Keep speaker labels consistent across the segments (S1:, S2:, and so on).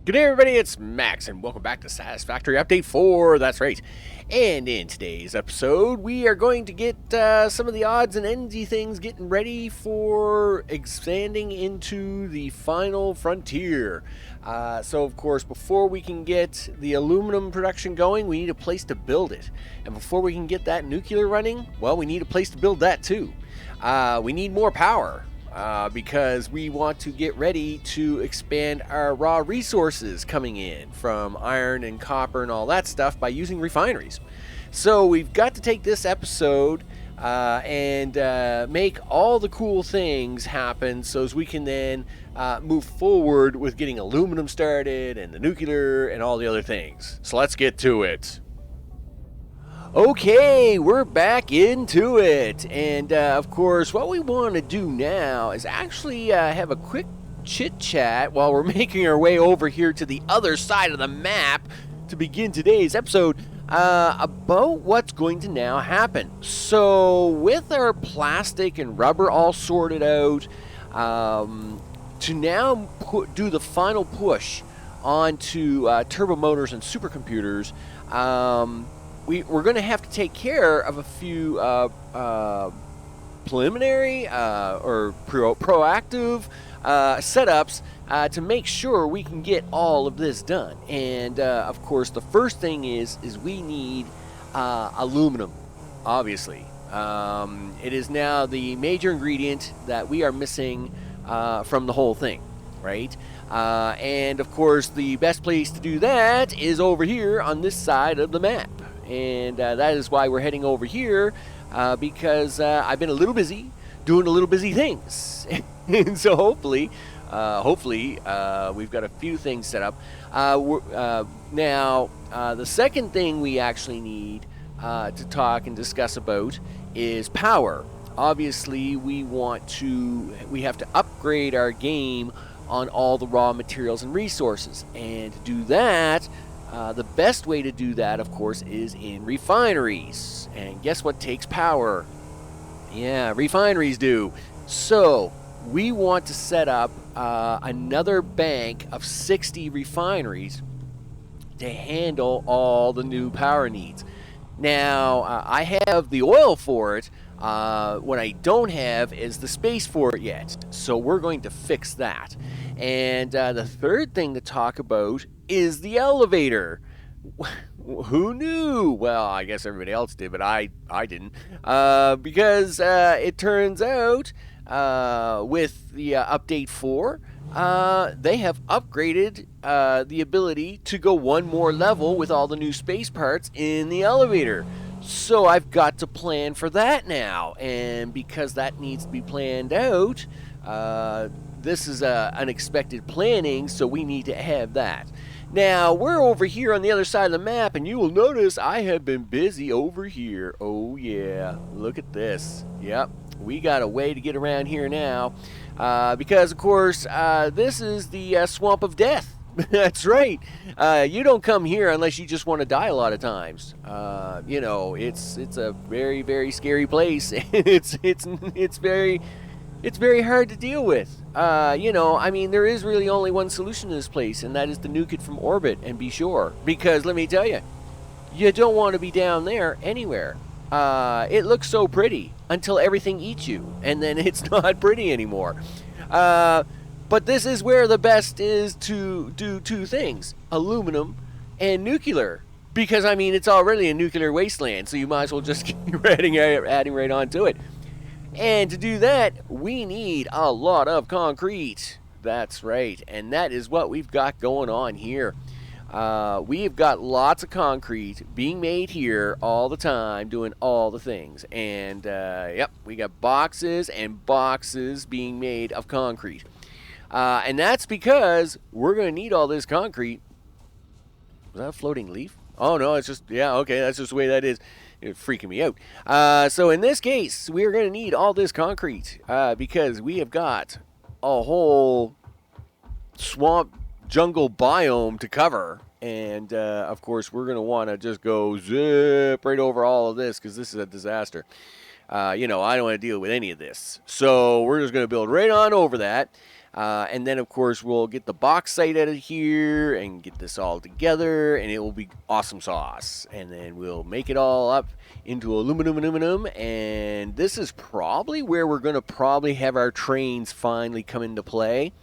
S1: Good day, everybody. It's Max, and welcome back to Satisfactory Update 4. That's right. And in today's episode, we are going to get some of the odds and endsy things getting ready for expanding into the final frontier. So, of course, before we can get the aluminum production going, we need a place to build it. And before we can get that nuclear running, well, we need a place to build that too. We need more power. Because we want to get ready to expand our raw resources coming in from iron and copper and all that stuff by using refineries. So we've got to take this episode and make all the cool things happen so as we can then move forward with getting aluminum started and the nuclear and all the other things. So let's get to it. Okay, we're back into it, and of course what we want to do now is actually have a quick chit-chat while we're making our way over here to the other side of the map to begin today's episode about what's going to now happen. So with our plastic and rubber all sorted out, to now do the final push onto turbo motors and supercomputers, we're going to have to take care of a few preliminary or proactive setups to make sure we can get all of this done. And of course, the first thing is we need aluminum. Obviously, it is now the major ingredient that we are missing from the whole thing, right? And of course, the best place to do that is over here on this side of the map. And that is why we're heading over here, because I've been a little busy doing a little busy things. And so hopefully, we've got a few things set up. Now, the second thing we actually need to talk and discuss about is power. Obviously, we have to upgrade our game on all the raw materials and resources. And to do that, the best way to do that, of course, is in refineries. And guess what takes power? Yeah, refineries do. So we want to set up another bank of 60 refineries to handle all the new power needs. Now, I have the oil for it. What I don't have is the space for it yet. So we're going to fix that. And the third thing to talk about is the elevator. Who knew? Well, I guess everybody else did, but I didn't. Because it turns out with the update 4, they have upgraded the ability to go one more level with all the new space parts in the elevator. So I've got to plan for that now. And because that needs to be planned out, this is unexpected planning, so we need to have that. Now, we're over here on the other side of the map, and you will notice I have been busy over here. Oh, yeah. Look at this. Yep. We got a way to get around here now. Because, of course, this is the Swamp of Death. That's right. You don't come here unless you just want to die a lot of times. It's a very, very scary place. It's very hard to deal with. There is really only one solution to this place, and that is to nuke it from orbit and be sure. Because let me tell you, you don't want to be down there anywhere. It looks so pretty until everything eats you, and then it's not pretty anymore. But this is where the best is to do two things: aluminum and nuclear. Because, it's already a nuclear wasteland, so you might as well just keep adding right onto it. And to do that, we need a lot of concrete. That's right, and that is what we've got going on here. We've got lots of concrete being made here all the time, doing all the things. And, we got boxes and boxes being made of concrete. And that's because we're going to need all this concrete. Was that a floating leaf? Oh, no, it's just, okay, that's just the way that is. It's freaking me out. So in this case, we're going to need all this concrete because we have got a whole swamp jungle biome to cover. And, of course, we're going to want to just go zip right over all of this because this is a disaster. I don't want to deal with any of this. So we're just going to build right on over that. And then, of course, we'll get the bauxite out of here and get this all together, and it will be awesome sauce. And then we'll make it all up into aluminum, and this is probably where we're going to probably have our trains finally come into play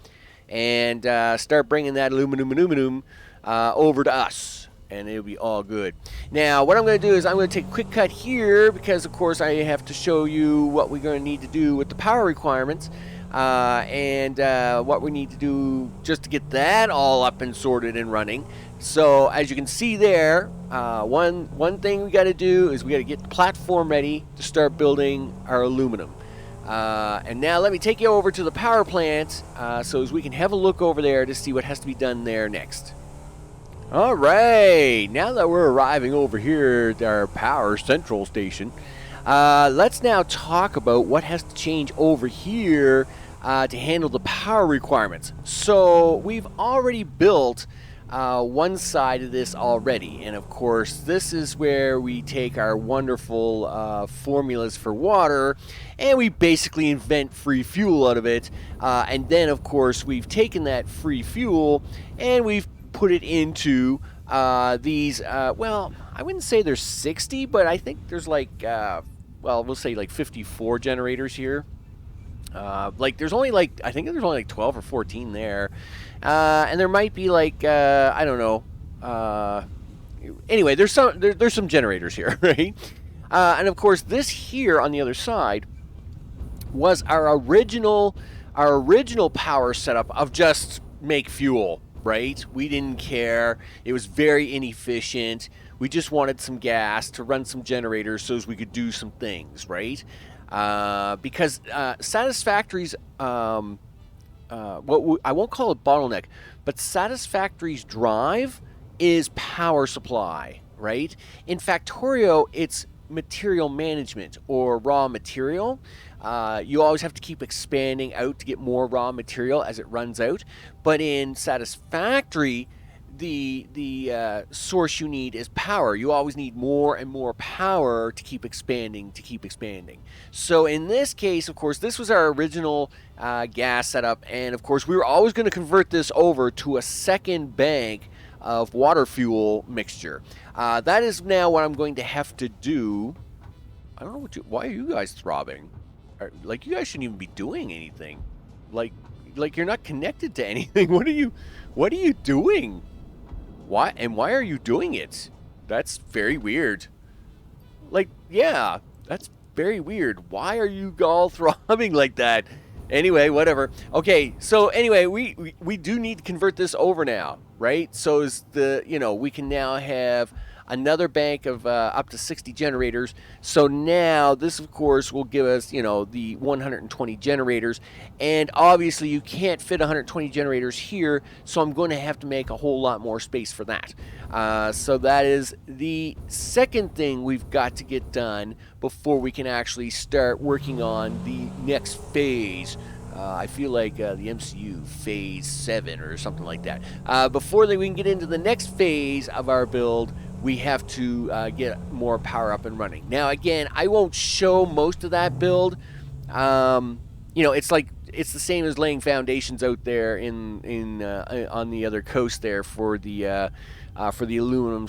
S1: and start bringing that aluminum over to us. And it'll be all good. Now, what I'm going to do is I'm going to take a quick cut here because, of course, I have to show you what we're going to need to do with the power requirements and what we need to do just to get that all up and sorted and running. So, as you can see there, one thing we got to do is we got to get the platform ready to start building our aluminum. And now let me take you over to the power plant so as we can have a look over there to see what has to be done there next. All right, now that we're arriving over here at our power central station, let's now talk about what has to change over here to handle the power requirements. So we've already built one side of this already, and of course this is where we take our wonderful formulas for water and we basically invent free fuel out of it, and then of course we've taken that free fuel and we've put it into these, well, I wouldn't say there's 60, but I think there's like, well, we'll say like 54 generators here. Like there's only like, I think there's only like 12 or 14 there. And there might be like, I don't know. Anyway, there's some generators here, right? And of course this here on the other side was our original power setup of just make fuel. Right? We didn't care. It was very inefficient. We just wanted some gas to run some generators so as we could do some things, right? Because Satisfactory's, I won't call it bottleneck, but Satisfactory's drive is power supply, right? In Factorio, it's material management or raw material. You always have to keep expanding out to get more raw material as it runs out. But in Satisfactory, the source you need is power. You always need more and more power to keep expanding, So in this case, of course, this was our original gas setup. And of course, we were always going to convert this over to a second bank of water fuel mixture. That is now what I'm going to have to do. I don't know why are you guys throbbing? Like, you guys shouldn't even be doing anything. Like you're not connected to anything. What are you doing? Why are you doing it? That's very weird. Like, yeah, that's very weird. Why are you all throbbing like that? Anyway, whatever. Okay, so anyway, we do need to convert this over now, right? So is we can now have another bank of up to 60 generators. So now this, of course, will give us, the 120 generators. And obviously you can't fit 120 generators here, so I'm going to have to make a whole lot more space for that. So that is the second thing we've got to get done before we can actually start working on the next phase. I feel like the MCU phase 7 or something like that. Before we can get into the next phase of our build, we have to get more power up and running. Now, again, I won't show most of that build. It's the same as laying foundations out there on the other coast there for the aluminum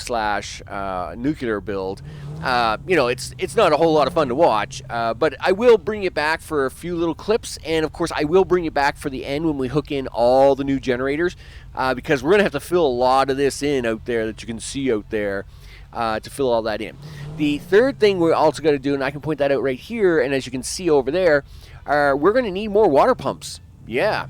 S1: / nuclear build. It's not a whole lot of fun to watch, but I will bring it back for a few little clips, and of course I will bring it back for the end when we hook in all the new generators, because we're gonna have to fill a lot of this in out there that you can see out there to fill all that in. The third thing we're also going to do, and I can point that out right here, and as you can see over there, we're going to need more water pumps. Yeah.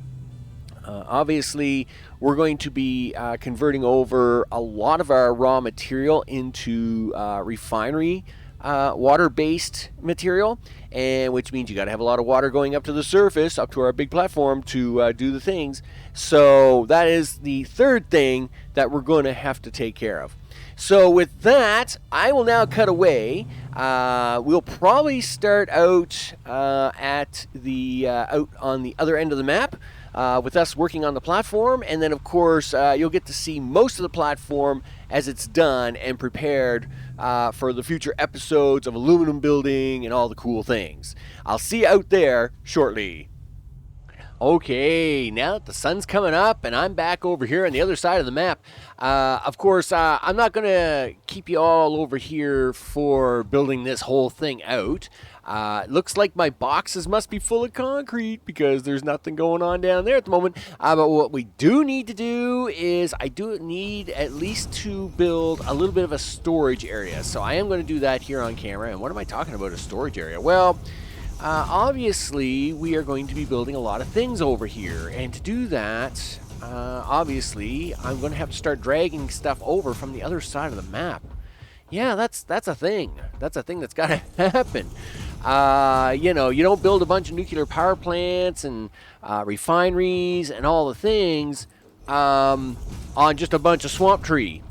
S1: Obviously, we're going to be converting over a lot of our raw material into refinery water-based material, and which means you got to have a lot of water going up to the surface, up to our big platform to do the things. So that is the third thing that we're going to have to take care of. So with that, I will now cut away. We'll probably start out out on the other end of the map. With us working on the platform, and then of course you'll get to see most of the platform as it's done and prepared for the future episodes of aluminum building and all the cool things. I'll see you out there shortly. Okay, now that the sun's coming up and I'm back over here on the other side of the map, of course, I'm not going to keep you all over here for building this whole thing out. It looks like my boxes must be full of concrete because there's nothing going on down there at the moment. But what we do need to do is I do need at least to build a little bit of a storage area. So I am going to do that here on camera. And what am I talking about, a storage area? Well, obviously, we are going to be building a lot of things over here. And to do that, obviously, I'm going to have to start dragging stuff over from the other side of the map. Yeah, that's a thing. That's a thing that's got to happen. You know, you don't build a bunch of nuclear power plants and refineries and all the things on just a bunch of swamp tree.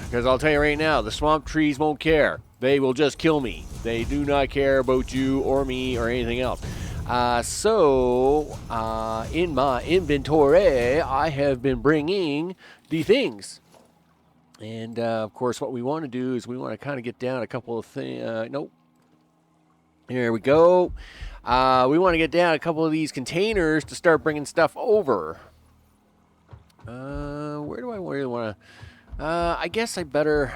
S1: Because I'll tell you right now, the swamp trees won't care. They will just kill me. They do not care about you or me or anything else. So, in my inventory, I have been bringing the things. And, of course, what we want to do is we want to kind of get down a couple of things. Nope. There we go. We want to get down a couple of these containers to start bringing stuff over. Where do I really want to... I guess I better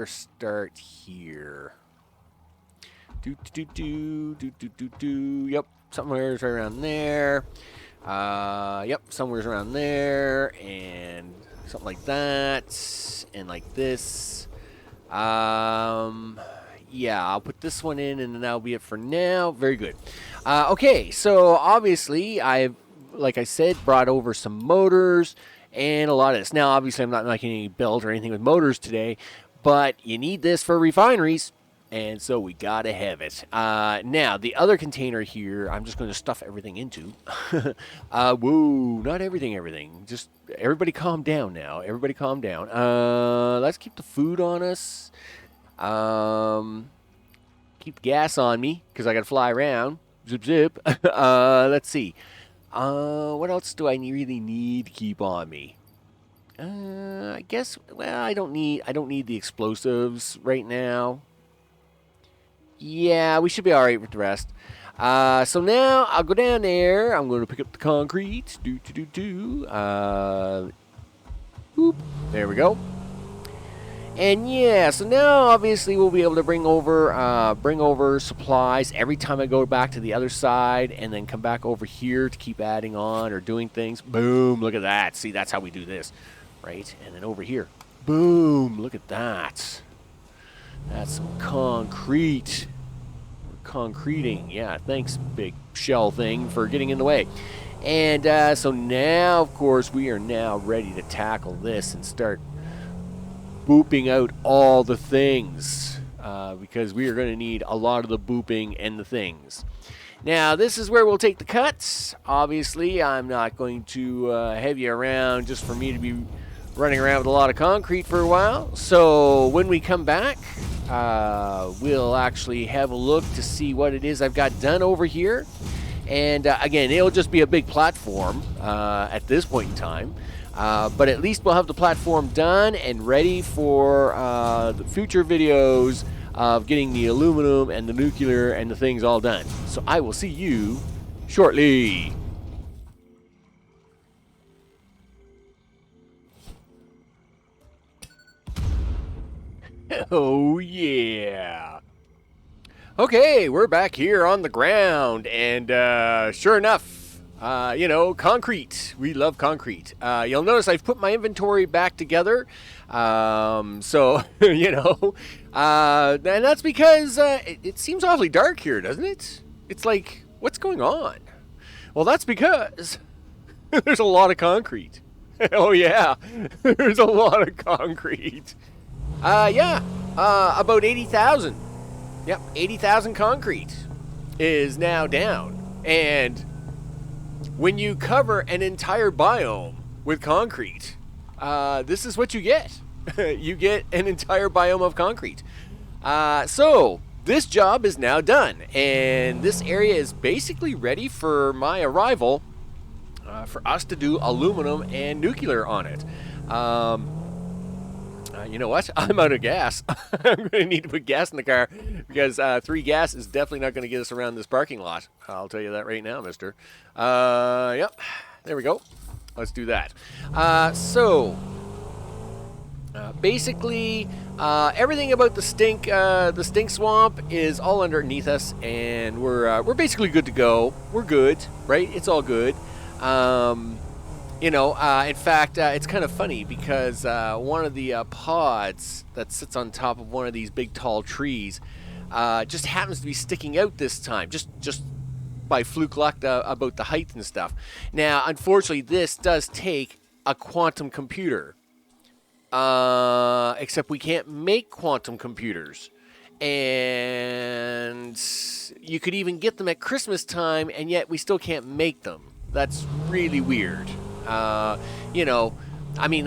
S1: start here. Yep, somewhere's right around there. Yep, somewhere's around there, and something like that, and like this. Yeah, I'll put this one in, and then that'll be it for now. Very good. Okay, so obviously I've, like I said, brought over some motors and a lot of this. Now, obviously, I'm not making any build or anything with motors today, but you need this for refineries, and so we gotta have it. Now, the other container here, I'm just going to stuff everything into. Whoa, not everything. Just everybody calm down now. Everybody calm down. Let's keep the food on us. Keep the gas on me, because I gotta fly around. Zip, zip. Let's see. What else do I really need to keep on me? I guess, well, I don't need the explosives right now. Yeah, we should be alright with the rest. So now, I'll go down there. I'm going to pick up the concrete. Boop. There we go. And yeah, so now obviously we'll be able to bring over supplies every time I go back to the other side, and then come back over here to keep adding on or doing things. Boom, look at that. See, that's how we do this, right? And then over here, boom, look at that. That's some concrete. We're concreting. Yeah, thanks, big shell thing, for getting in the way. And so now, of course, we are now ready to tackle this and start booping out all the things, because we are going to need a lot of the booping and the things. Now, this is where we'll take the cuts. Obviously, I'm not going to have you around just for me to be running around with a lot of concrete for a while. So when we come back, we'll actually have a look to see what it is I've got done over here. And again, it'll just be a big platform at this point in time. But at least we'll have the platform done and ready for the future videos of getting the aluminum and the nuclear and the things all done. So I will see you shortly. Oh, yeah. Okay, we're back here on the ground, and sure enough, you know, concrete. We love concrete. You'll notice I've put my inventory back together. So, you know, and that's because it seems awfully dark here, doesn't it? It's like, what's going on? Well, that's because there's a lot of concrete. Oh, yeah, there's a lot of concrete. Yeah, about 80,000. Yep, 80,000 concrete is now down. And when you cover an entire biome with concrete, this is what you get. You get an entire biome of concrete. So this job is now done, and this area is basically ready for my arrival, for us to do aluminum and nuclear on it. You know what? I'm out of gas. I'm going to need to put gas in the car because 3 gas is definitely not going to get us around this parking lot. I'll tell you that right now, mister. Yep. There we go. Let's do that. Basically, everything about the stink swamp is all underneath us, and we're basically good to go. We're good, right? It's all good. In fact, it's kind of funny because one of the pods that sits on top of one of these big tall trees just happens to be sticking out this time, just by fluke luck about the height and stuff. Now, unfortunately, this does take a quantum computer, except we can't make quantum computers. And you could even get them at Christmas time, and yet we still can't make them. That's really weird. The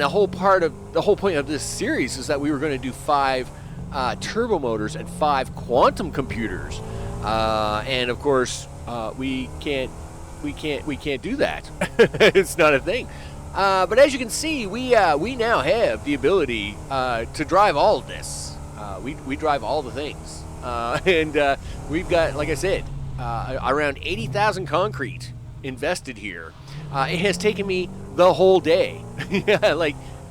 S1: whole point of this series is that we were going to do 5 turbo motors and 5 quantum computers, and of course we can't do that. It's not a thing. But as you can see, we now have the ability to drive all of this. We drive all the things, and we've got, like I said, around 80,000 concrete invested here. It has taken me the whole day.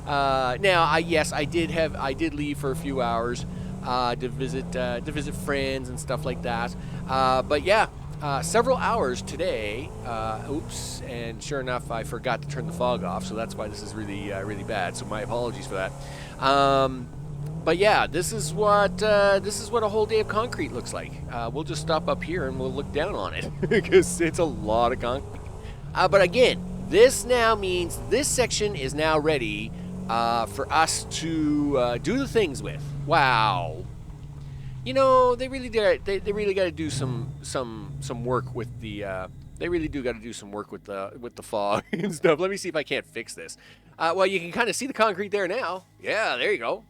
S1: Now, I did leave for a few hours to visit friends and stuff like that. But yeah, several hours today. Oops, and sure enough, I forgot to turn the fog off, so that's why this is really bad. So my apologies for that. But yeah, this is what a whole day of concrete looks like. We'll just stop up here and we'll look down on it because it's a lot of concrete. But again, this now means this section is now ready for us to do the things with. Wow. They really got to do some work with the. They really do got to do some work with the fog and stuff. Let me see if I can't fix this. Well, you can kind of see the concrete there now. Yeah, there you go.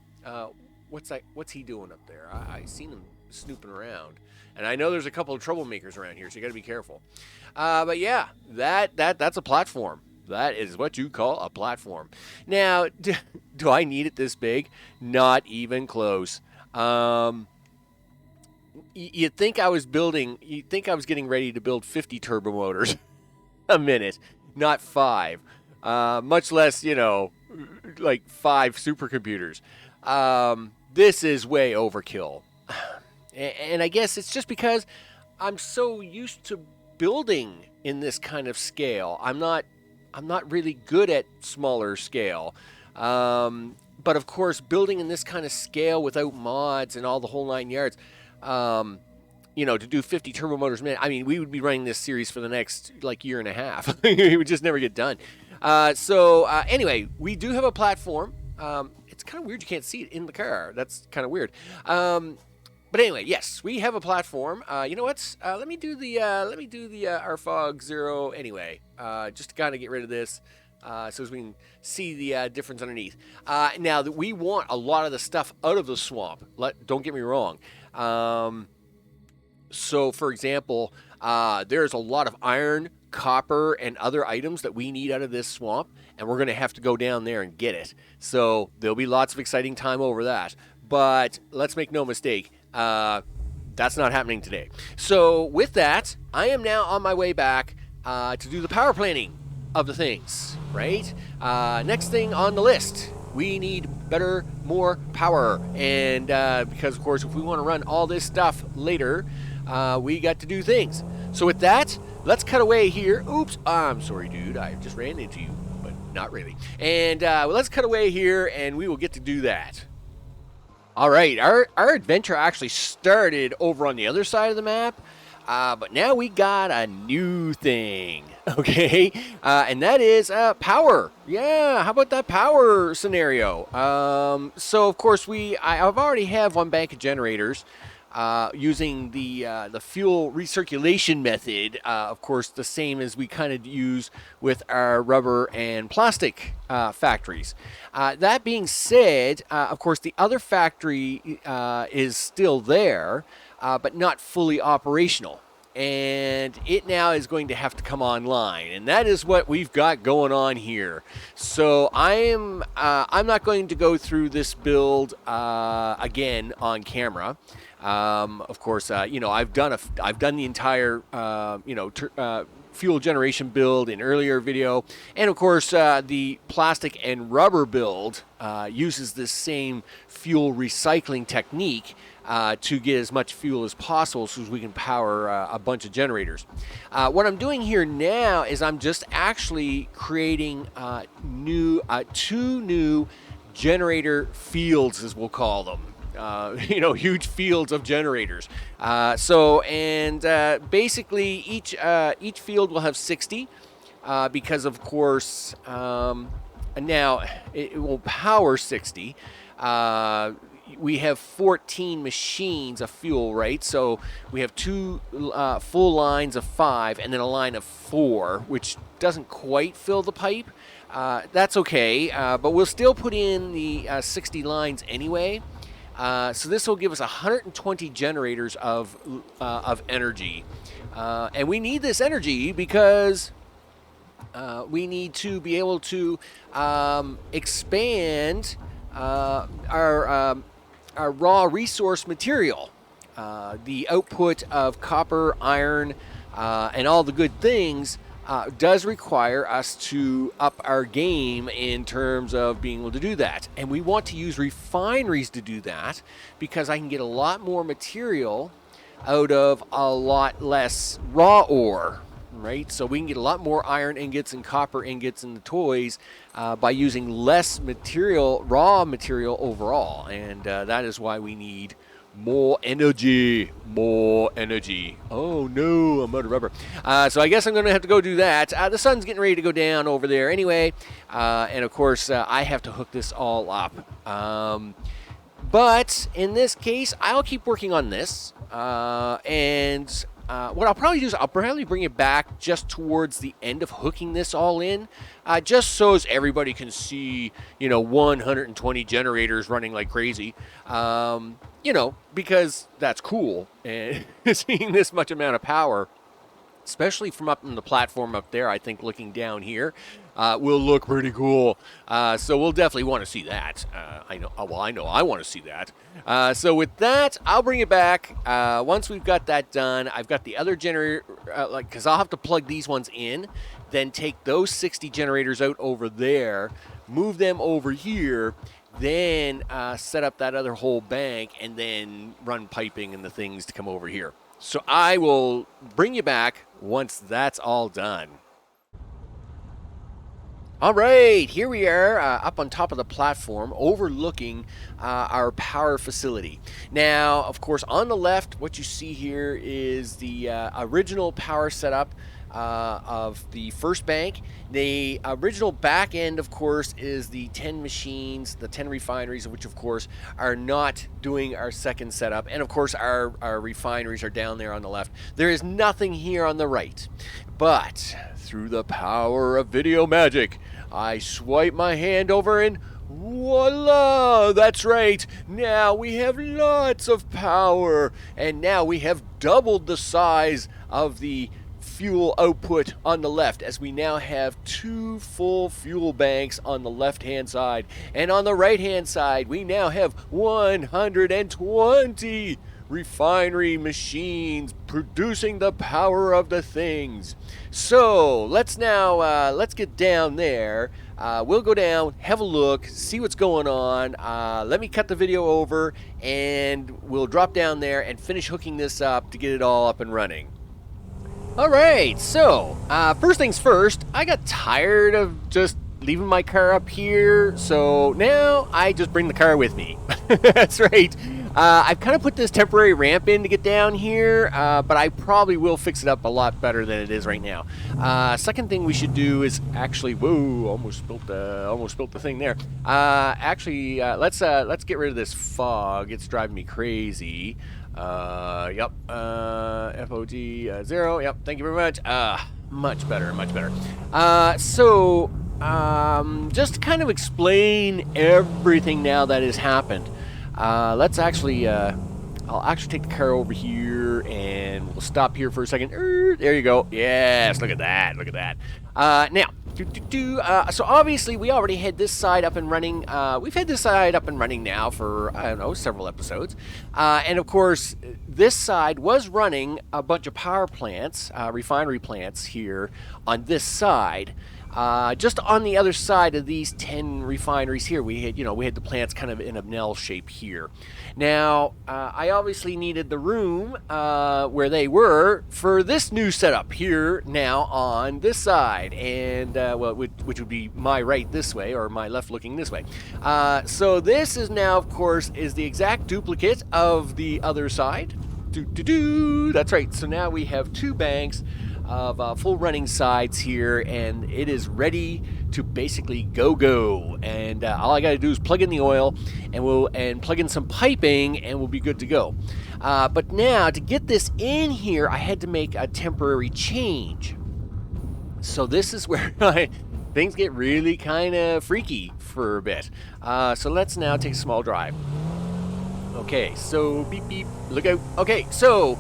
S1: What's he doing up there? I seen him snooping around, and I know there's a couple of troublemakers around here, so you got to be careful. But yeah, that's a platform. That is what you call a platform. Now, do I need it this big? Not even close. You'd think I was getting ready to build 50 turbo motors a minute, not 5. Much less, like 5 supercomputers. This is way overkill. And I guess it's just because I'm so used to building in this kind of scale. I'm not really good at smaller scale. But of course, building in this kind of scale without mods and all the whole 9 yards, to do 50 turbo motors a minute, I mean, we would be running this series for the next year and a half. It would just never get done. Anyway, we do have a platform. It's kind of weird you can't see it in the car. That's kind of weird. But anyway, yes, we have a platform. You know what? Let me do the RFOG 0 anyway, just to kind of get rid of this, so as we can see the difference underneath. Now that we want a lot of the stuff out of the swamp. Don't get me wrong. So for example, there's a lot of iron, copper, and other items that we need out of this swamp, and we're going to have to go down there and get it. So there'll be lots of exciting time over that. But let's make no mistake, that's not happening today. So with that, I am now on my way back to do the power planning of the things, right? Next thing on the list, we need more power. And because, of course, if we want to run all this stuff later, we got to do things. So with that, let's cut away here. Oops, I'm sorry, dude. I just ran into you, but not really. And let's cut away here, and we will get to do that. All right, our adventure actually started over on the other side of the map, but now we got a new thing, okay? And that is power. Yeah, how about that power scenario? So, of course, I've already have one bank of generators using the fuel recirculation method, of course, the same as we kind of use with our rubber and plastic factories. That being said, of course, the other factory is still there, but not fully operational. and it now is going to have to come online, and that is what we've got going on here. So I'm not going to go through this build again on camera. Of course, I've done the entire fuel generation build in earlier video, and of course the plastic and rubber build uses this same fuel recycling technique to get as much fuel as possible so we can power a bunch of generators. What I'm doing here now is I'm just actually creating two new generator fields, as we'll call them. Huge fields of generators. Basically each field will have 60 because, of course, now it will power 60. We have 14 machines of fuel, right? So we have two full lines of 5 and then a line of 4, which doesn't quite fill the pipe. That's okay, but we'll still put in the 60 lines anyway. So this will give us 120 generators of energy. And we need this energy because we need to be able to expand our raw resource material. The output of copper, iron, and all the good things does require us to up our game in terms of being able to do that. And we want to use refineries to do that because I can get a lot more material out of a lot less raw ore, right? So we can get a lot more iron ingots and copper ingots in the toys by using less material, raw material overall. And that is why we need more energy. Oh no, I'm out of rubber. So I guess I'm going to have to go do that. The sun's getting ready to go down over there anyway. And of course, I have to hook this all up. But in this case, I'll keep working on this. What I'll probably do is I'll probably bring it back just towards the end of hooking this all in, just so as everybody can see, 120 generators running like crazy, because that's cool, and seeing this much amount of power, especially from up on the platform up there, I think looking down here, will look pretty cool. So we'll definitely want to see that. I know I want to see that. So with that, I'll bring it back. Once we've got that done, I've got the other generator, because I'll have to plug these ones in, then take those 60 generators out over there, move them over here, then set up that other whole bank, and then run piping and the things to come over here. So I will bring you back once that's all done. All right, here we are up on top of the platform overlooking our power facility. Now, of course, on the left, what you see here is the original power setup of the first bank. The original back end, of course, is the 10 machines, the 10 refineries, which of course are not doing our second setup. And of course our refineries are down there on the left. There is nothing here on the right. But through the power of video magic, I swipe my hand over and voila! That's right. Now we have lots of power. And now we have doubled the size of the fuel output on the left, as we now have 2 full fuel banks on the left hand side, and on the right hand side we now have 120 refinery machines producing the power of the things. So let's get down there. We'll go down, have a look, see what's going on. Let me cut the video over and we'll drop down there and finish hooking this up to get it all up and running. Alright, so, first things first, I got tired of just leaving my car up here, so now I just bring the car with me. That's right. I've kind of put this temporary ramp in to get down here, but I probably will fix it up a lot better than it is right now. Second thing we should do is actually, whoa, almost spilt the thing there. Let's get rid of this fog. It's driving me crazy. Yep, FOG 0, yep, thank you very much. Much better. Just to kind of explain everything now that has happened, let's actually I'll actually take the car over here, and we'll stop here for a second. There you go. Yes, look at that. Look at that. Now, so obviously we already had this side up and running. We've had this side up and running now for, I don't know, several episodes. And of course, this side was running a bunch of power plants, refinery plants here on this side. Just on the other side of these 10 refineries here, we had the plants kind of in a L shape here. Now, I obviously needed the room where they were for this new setup here now on this side, and which would be my right this way, or my left looking this way. So this is now, of course, is the exact duplicate of the other side. That's right. So now we have two banks of full running sides here, and it is ready to basically go. And all I got to do is plug in the oil, and plug in some piping, and we'll be good to go. But now to get this in here, I had to make a temporary change. So this is where things get really kind of freaky for a bit. So let's now take a small drive. Okay, so beep beep, look out. Okay, so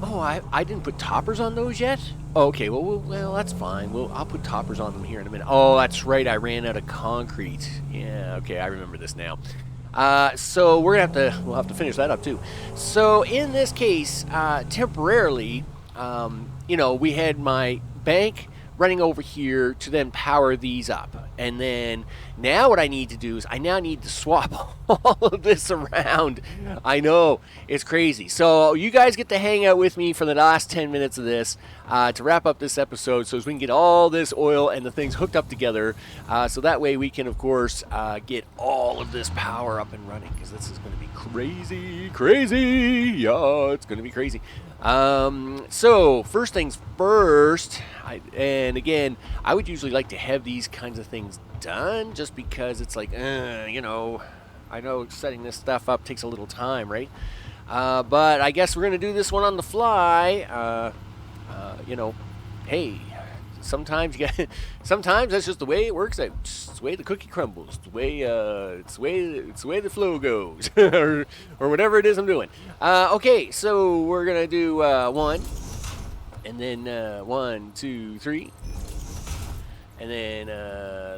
S1: oh, I didn't put toppers on those yet? Okay, well, that's fine. I'll put toppers on them here in a minute. Oh, that's right, I ran out of concrete. Yeah, okay, I remember this now. So we'll have to finish that up too. So in this case, temporarily, we had my bank running over here to then power these up. And then now what I need to do is I now need to swap all of this around. I know, it's crazy. So you guys get to hang out with me for the last 10 minutes of this to wrap up this episode, so as we can get all this oil and the things hooked up together, so that way we can, of course, get all of this power up and running, because this is going to be crazy. Yeah, it's going to be crazy. So first things first, and again, I would usually like to have these kinds of things done, just because it's like, I know setting this stuff up takes a little time, right? But I guess we're going to do this one on the fly. Hey, sometimes that's just the way it works out. It's the way the cookie crumbles. It's the way the flow goes, or whatever it is I'm doing. Okay, so we're gonna do 1, and then 1, 2, 3, and then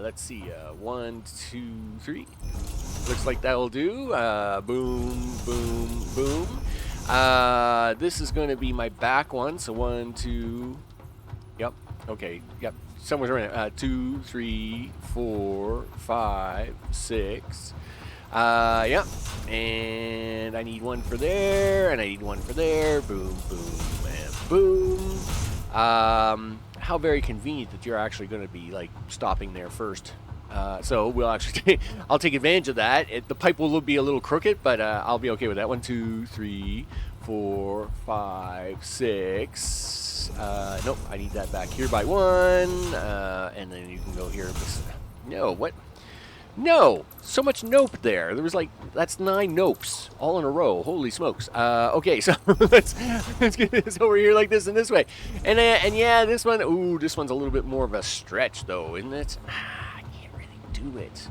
S1: let's see, 1, 2, 3. Looks like that'll do. Boom, boom, boom. This is going to be my back one. So 1, 2. Yep. Okay. Yep. Somewhere around 2, 3, 4, 5, 6. Yep. And I need one for there, and I need one for there. Boom, boom, and boom. How very convenient that you're actually going to be like stopping there first. So we'll actually I'll take advantage of that. The pipe will be a little crooked, but I'll be okay with that. 1, 2, 3, 4, 5, 6. Nope, I need that back here by 1. And then you can go here. No, what? No, so much nope there. There was that's 9 nopes all in a row. Holy smokes. Okay, so let's get this over here like this and this way. And yeah, this one, this one's a little bit more of a stretch though, isn't it? Do it.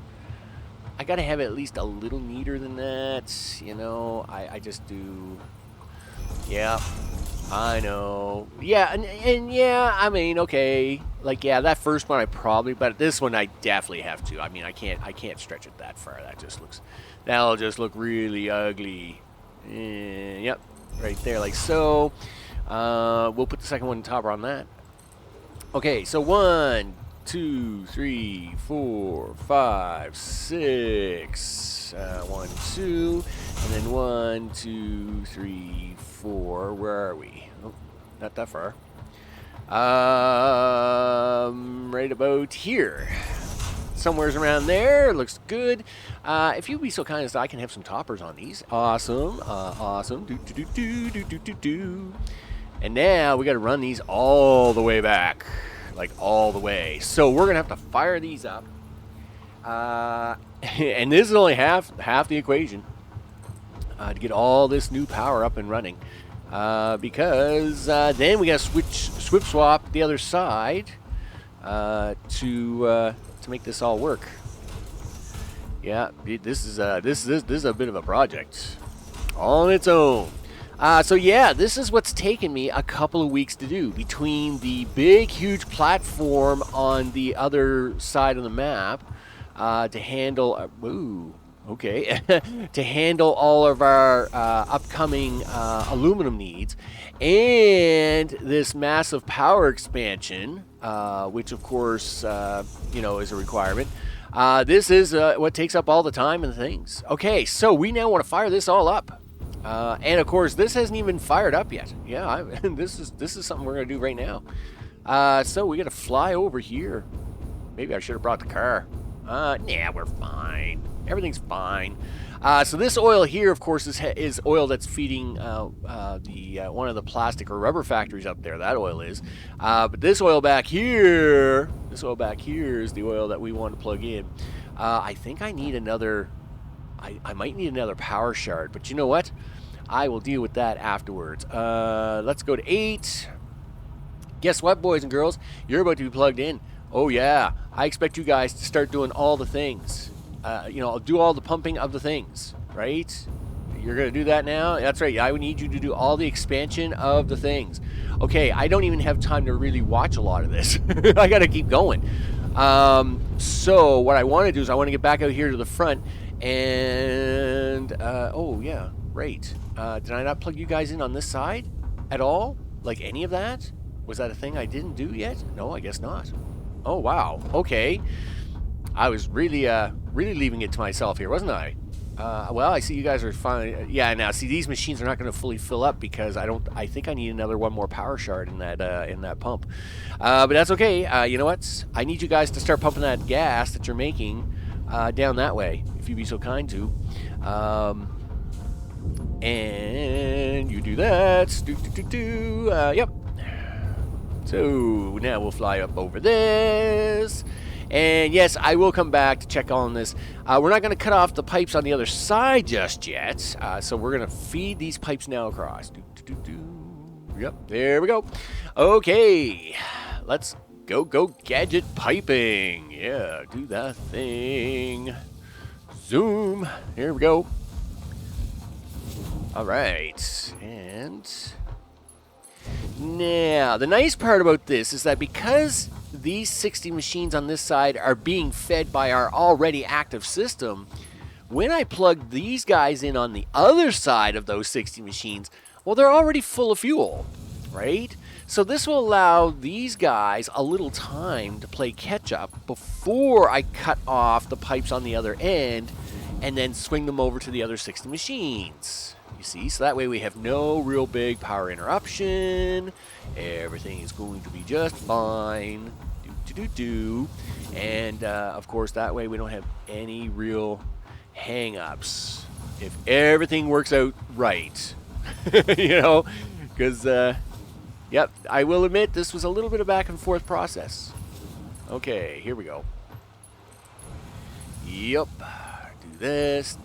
S1: I gotta have it at least a little neater than that, I just do. Yeah, I know. Yeah, and yeah, I mean, okay, that first one I probably, but this one I definitely have to. I mean, I can't stretch it that far. That'll just look really ugly. Yep, right there, like so. We'll put the second one topper on that. Okay, so 1, 2, 3, 4, 5, 6. 1, 2, and then 1, 2, 3, 4. Where are we? Oh, not that far. Right about here. Somewhere's around there. Looks good. If you'd be so kind as I can have some toppers on these. Awesome. Awesome. Do. And now we got to run these all the way back. All the way. So we're gonna have to fire these up, and this is only half the equation to get all this new power up and running, because then we gotta swip swap the other side to make this all work. Yeah, this is a bit of a project. on its own. So yeah, this is what's taken me a couple of weeks to do, between the big, huge platform on the other side of the map to handle. Okay, to handle all of our upcoming aluminum needs, and this massive power expansion, which of course is a requirement. This is what takes up all the time and things. Okay, so we now want to fire this all up. And of course, this hasn't even fired up yet. Yeah, this is something we're gonna do right now. So we gotta fly over here. Maybe I should have brought the car. Nah, we're fine. Everything's fine. So this oil here, of course, is oil that's feeding one of the plastic or rubber factories up there. That oil is. But this oil back here, is the oil that we want to plug in. I think I need another. I might need another power shard, but you know what? I will deal with that afterwards. Let's go to 8. Guess what, boys and girls? You're about to be plugged in. Oh yeah, I expect you guys to start doing all the things. Do all the pumping of the things, right? You're going to do that now? That's right. I would need you to do all the expansion of the things. Okay, I don't even have time to really watch a lot of this. I got to keep going. So what I want to do is I want to get back out here to the front and, oh yeah, right. Did I not plug you guys in on this side at all? Like any of that? Was that a thing I didn't do yet? No, I guess not. Oh, wow. Okay. I was really leaving it to myself here, wasn't I? Well, I see you guys are fine. Yeah, now see, these machines are not going to fully fill up because I think I need one more power shard in that pump. But that's okay. You know what? I need you guys to start pumping that gas that you're making down that way, if you'd be so kind to. And you do that. Yep. So now we'll fly up over this. And yes, I will come back to check on this. We're not going to cut off the pipes on the other side just yet. So we're going to feed these pipes now across. Yep, there we go. Okay, let's go gadget piping. Yeah, do that thing. Zoom. Here we go. All right, and now the nice part about this is that because these 60 machines on this side are being fed by our already active system, when I plug these guys in on the other side of those 60 machines, well, they're already full of fuel, right? So this will allow these guys a little time to play catch up before I cut off the pipes on the other end and then swing them over to the other 60 machines. You see, so that way we have no real big power interruption. Everything is going to be just fine. And of course, that way we don't have any real hang-ups. If everything works out right, because yep, I will admit this was a little bit of back and forth process. Okay, here we go. Yep, do this.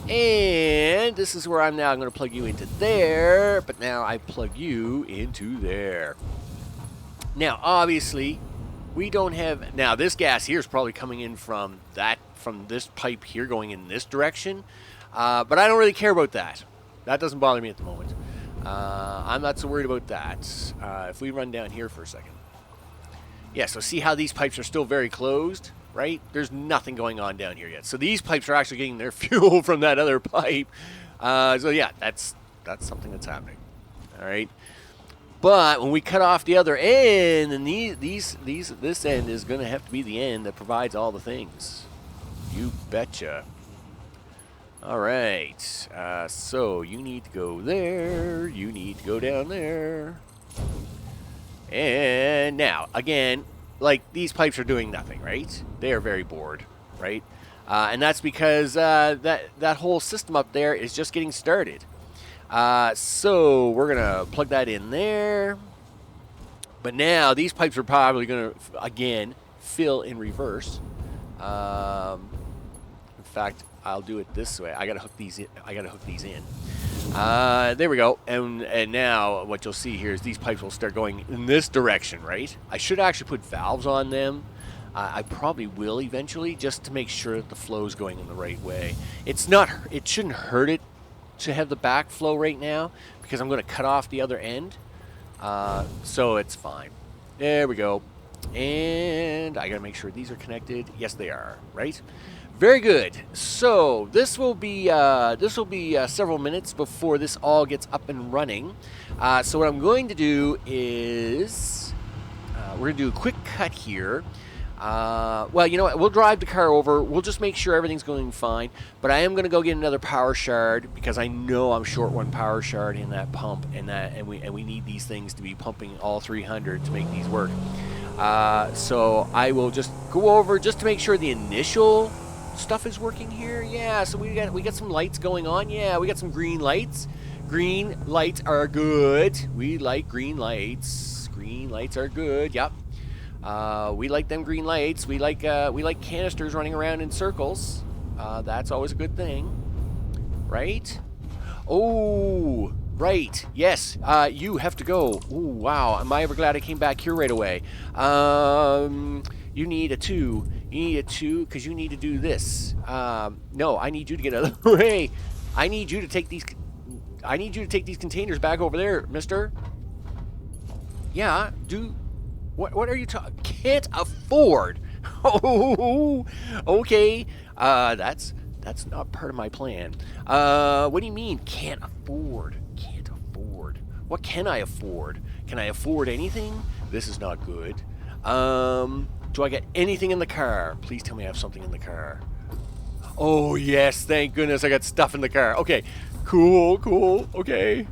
S1: And this is where I'm now going to plug you into there, but now I plug you into there. Now, obviously, we don't have... Now, this gas here is probably coming in from this pipe here going in this direction, but I don't really care about that. That doesn't bother me at the moment. I'm not so worried about that. If we run down here for a second. Yeah, so see how these pipes are still very closed? Right? There's nothing going on down here yet. So these pipes are actually getting their fuel from that other pipe. So yeah, that's something that's happening. All right. But when we cut off the other end, then this end is going to have to be the end that provides all the things. You betcha. All right. So you need to go there. You need to go down there. And now, again, like, these pipes are doing nothing, right? They are very bored, right? And that's because that whole system up there is just getting started. So we're going to plug that in there. But now these pipes are probably going to, again, fill in reverse. In fact, I'll do it this way. I got to hook these in. There we go. And now what you'll see here is these pipes will start going in this direction, right? I should actually put valves on them. I probably will eventually, just to make sure that the flow is going in the right way. It's not. It shouldn't hurt it to have the backflow right now, because I'm going to cut off the other end. So it's fine. There we go. And I got to make sure these are connected. Yes, they are. Right. Very good. So this will be several minutes before this all gets up and running. So what I'm going to do is we're going to do a quick cut here. Well, you know what? We'll drive the car over. We'll just make sure everything's going fine. But I am going to go get another power shard, because I know I'm short one power shard in that pump, and we need these things to be pumping all 300 to make these work. So I will just go over just to make sure the initial stuff is working here. Yeah, so we got some lights going on. Yeah, we got some green lights. Green lights are good. We like green lights. Green lights are good. Yep. We like them green lights. We like canisters running around in circles. That's always a good thing, right? Oh, right. Yes. You have to go. Oh, wow. Am I ever glad I came back here right away? You need a 2. You need a 2 because you need to do this. No, I need you to get out of the way. I need you to take these containers back over there, mister. Yeah, do... What are you talking? Can't afford. Oh, okay. That's not part of my plan. What do you mean can't afford? Can't afford. What can I afford? Can I afford anything? This is not good. Do I get anything in the car? Please tell me I have something in the car. Oh yes, thank goodness I got stuff in the car. Okay, cool. Okay,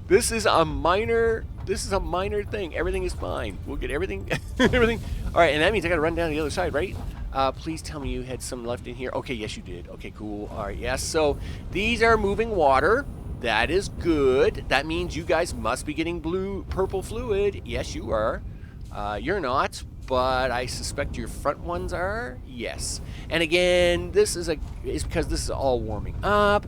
S1: this is a minor thing. Everything is fine. We'll get everything. Everything. All right, and that means I got to run down the other side, right? Please tell me you had some left in here. Okay, yes you did. Okay, cool. All right, yes. So these are moving water. That is good. That means you guys must be getting purple fluid. Yes, you are. You're not, but I suspect your front ones are. Yes. And again, this is because this is all warming up.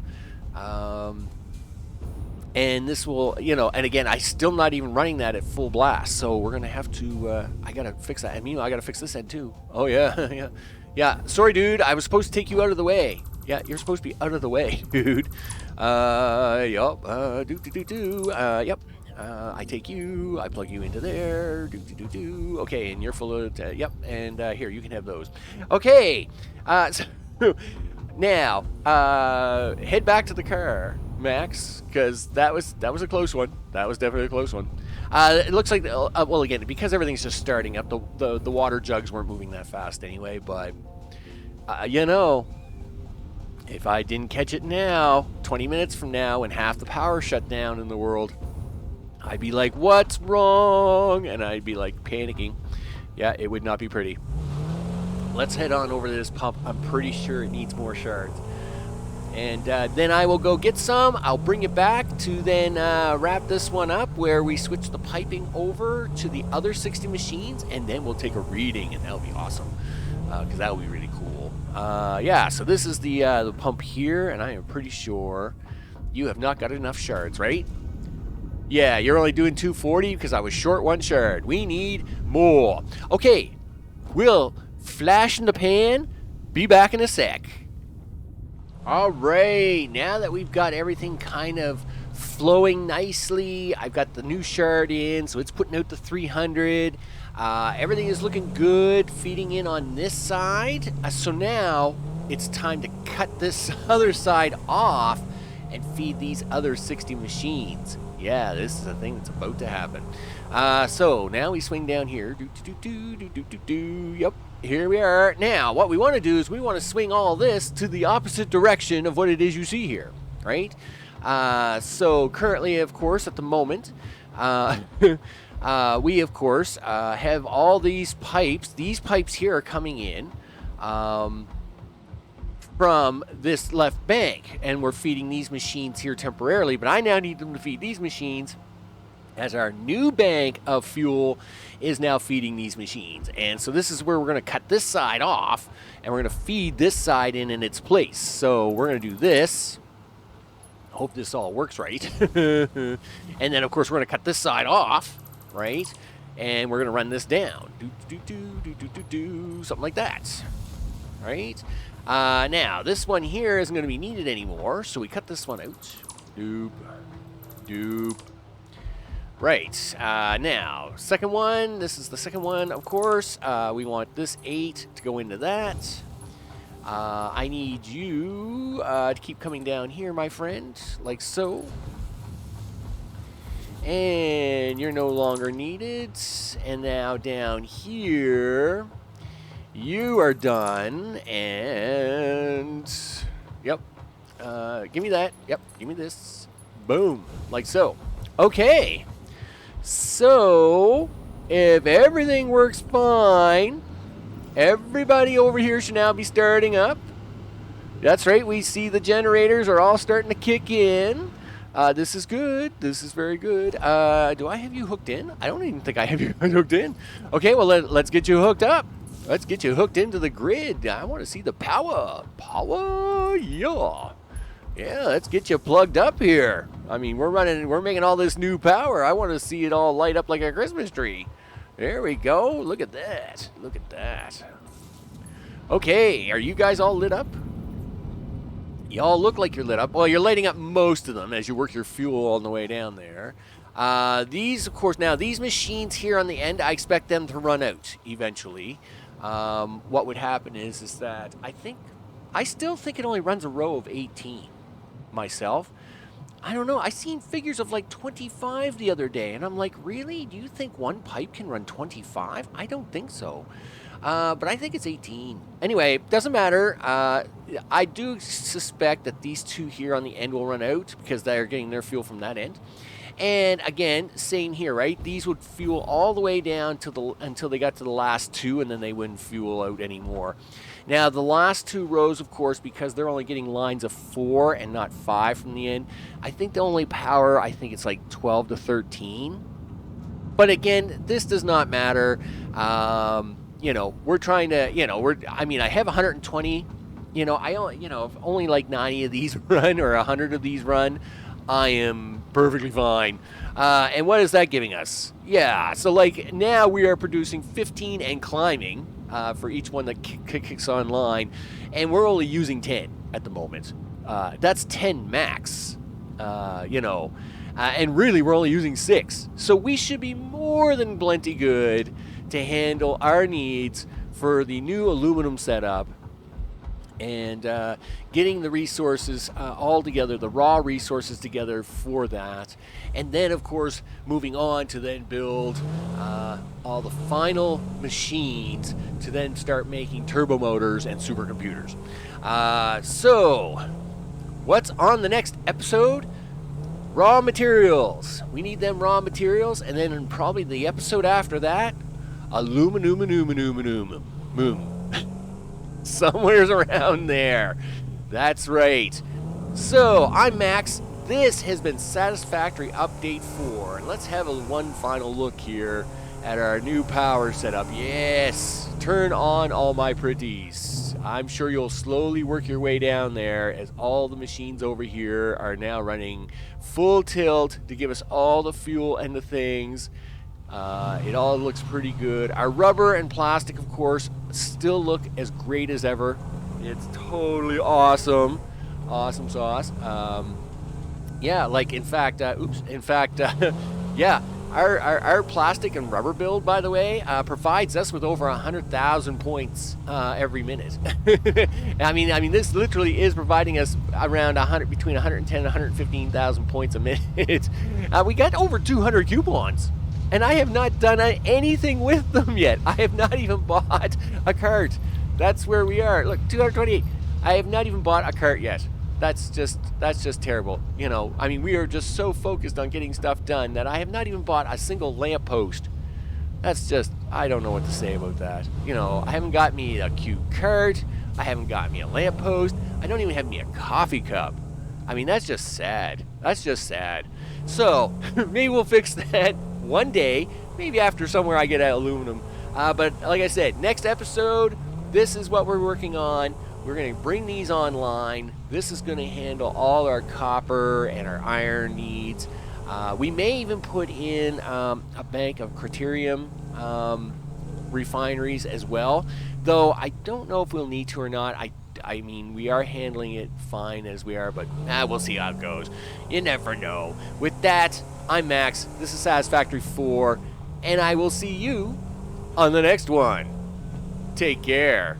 S1: And this will, and again, I still not even running that at full blast. So we're going to have to, I got to fix that. I mean, I got to fix this end too. Oh, yeah. Yeah. Sorry, dude. I was supposed to take you out of the way. Yeah, you're supposed to be out of the way, dude. Yup. Yep. I take you. I plug you into there. Okay, and you're full of, yep. And here, you can have those. Okay. So now, head back to the car, Max, because that was a close one. That was definitely a close one. It looks like, well, again, because everything's just starting up, the water jugs weren't moving that fast anyway, but, if I didn't catch it now, 20 minutes from now, when half the power shut down in the world, I'd be like, what's wrong? And I'd be like panicking. Yeah, it would not be pretty. Let's head on over to this pump. I'm pretty sure it needs more shards. And then I will go get some. I'll bring it back to then wrap this one up where we switch the piping over to the other 60 machines, and then we'll take a reading, and that'll be awesome because that'll be really cool. Yeah, so this is the pump here, and I am pretty sure you have not got enough shards, right? Yeah, you're only doing 240 because I was short one shard. We need more. Okay, we'll flash in the pan. Be back in a sec. All right, now that we've got everything kind of flowing nicely, I've got the new shard in, so it's putting out the 300. Everything is looking good, feeding in on this side. So now it's time to cut this other side off and feed these other 60 machines. Yeah, this is a thing that's about to happen. So now we swing down here. Yep, here we are. Now, what we want to do is we want to swing all this to the opposite direction of what it is you see here, right? So currently, of course, at the moment, we, of course, have all these pipes. These pipes here are coming in from this left bank, and we're feeding these machines here temporarily, but I now need them to feed these machines as our new bank of fuel is now feeding these machines. And so this is where we're going to cut this side off, and we're going to feed this side in its place. So we're going to do this. Hope this all works right. And then, of course, we're going to cut this side off, right? and we're going to run this down. Something like that. Right? Now, this one here isn't going to be needed anymore, so we cut this one out. Doop. Right. Now, second one. This is the second one, of course. We want this 8 to go into that. I need you to keep coming down here, my friend, like so. And you're no longer needed. And now down here, you are done. And, yep. Give me that. Yep, give me this. Boom, like so. Okay. So, if everything works fine, everybody over here should now be starting up. That's right, we see the generators are all starting to kick in. This is good. This is very good. Do I have you hooked in? I don't even think I have you hooked in. Okay, well, let's get you hooked up. Let's get you hooked into the grid. I want to see the power. Power, yeah. Yeah, let's get you plugged up here. I mean, we're making all this new power. I want to see it all light up like a Christmas tree. There we go. Look at that. Look at that. Okay, are you guys all lit up? You all look like you're lit up. Well, you're lighting up most of them as you work your fuel on the way down there. These, of course, now these machines here on the end, I expect them to run out eventually. What would happen is that I still think it only runs a row of 18 myself. I don't know. I seen figures of like 25 the other day, and I'm like, really? Do you think one pipe can run 25? I don't think so. But I think it's 18. Anyway, doesn't matter. I do suspect that these two here on the end will run out because they're getting their fuel from that end. And again, same here, right? These would fuel all the way down to until they got to the last two, and then they wouldn't fuel out anymore. Now, the last two rows, of course, because they're only getting lines of 4 and not 5 from the end, I think the only power, I think it's like 12 to 13. But again, this does not matter. You know, we're trying to, you know, I have 120. You know, if only like 90 of these run or 100 of these run, I am perfectly fine. And what is that giving us? Yeah, so like now we are producing 15 and climbing for each one that kicks online, and we're only using 10 at the moment. That's 10 max, you know, and really we're only using 6. So we should be more than plenty good to handle our needs for the new aluminum setup. And getting the resources all together, the raw resources together for that. And then, of course, moving on to then build all the final machines to then start making turbo motors and supercomputers. So, what's on the next episode? Raw materials. We need them raw materials. And then probably the episode after that, aluminum. Somewhere's around there. That's right. So, I'm Max. This has been Satisfactory Update 4. And let's have one final look here at our new power setup. Yes! Turn on all my pretties. I'm sure you'll slowly work your way down there as all the machines over here are now running full tilt to give us all the fuel and the things. It all looks pretty good. Our rubber and plastic, of course, still look as great as ever. It's totally awesome. Awesome sauce. Yeah, like in fact, yeah, our plastic and rubber build, by the way, provides us with over 100,000 points every minute. I mean, this literally is providing us around between 110 and 115,000 points a minute. We got over 200 coupons. And I have not done anything with them yet. I have not even bought a cart. That's where we are. Look, 228. I have not even bought a cart yet. That's just terrible. You know, I mean, we are just so focused on getting stuff done that I have not even bought a single lamppost. That's just, I don't know what to say about that. You know, I haven't got me a cute cart. I haven't got me a lamppost. I don't even have me a coffee cup. I mean, that's just sad. That's just sad. So, maybe we'll fix that one day, maybe after somewhere I get aluminum. But like I said, next episode, this is what we're working on. We're going to bring these online. This is going to handle all our copper and our iron needs. We may even put in a bank of Criterium refineries as well, though I don't know if we'll need to or not. I mean, we are handling it fine as we are, but we'll see how it goes. You never know. With that, I'm Max. This is Satisfactory 4, and I will see you on the next one. Take care.